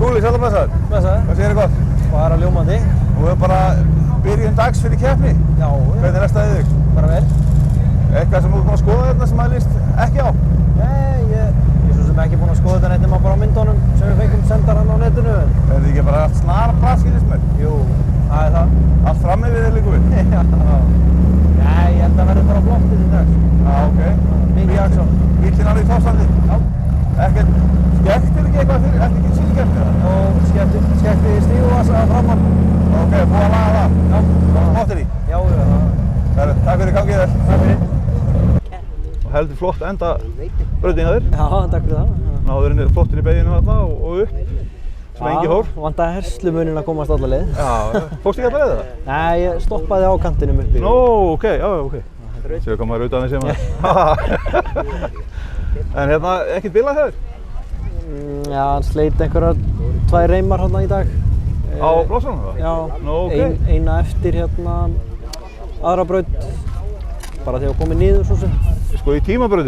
Skúli, sæll og blessaður. Blessaður. Hvað segir þér gott? Bara ljómandi. Nú er bara byrjun dags fyrir keppni. Já. Hvernig er staðið þig? Bara vel. Eitthvað sem þú ert búinn að skoða hérna sem maður líst ekki á? Nei, ég er svo sem ekki búinn að skoða þetta neitt nema bara á myndunum sem við fengum sendar hann á netinu. Er þið ekki bara allt snarbrað, skilist mér? Jú, það er það. Allt frammi við þér líka við? Já. Nei, ég held að verði bara flottið í dag. Já, ok. Mikið aksjón. Bíllinn alveg í toppstandi? Já. Ekkert skemmtir ekki eitthvað fyrir, ertu ekki síðikeppni það? Og skemmti stíguvasa framan. Ok, búið að laga það? Já. Smáttir í? Já, það. Takk fyrir gangið þér. Takk fyrir. Og heldur flott enda brautin hjá þér. Já, takk fyrir það. Náður henni flottir í beginu þarna og upp. Sem engi hór. Vantaði herslumuninn að komast alla leið. Já, fórstu ekki alla leið það? Nei, ég stoppaði á kantinum uppi. Nó, ok, já, ok. Séu hvað maður auðvitað sem maður. En hérna, ekkert bilað hjá þér? Já, hann sleit einhverjar 2 reimar hérna í dag. Á blássunum það? Já, Nó, ok. Eina eftir hérna aðra braut. Bara þegar ég kom niður svo sem. Sko í tímabraut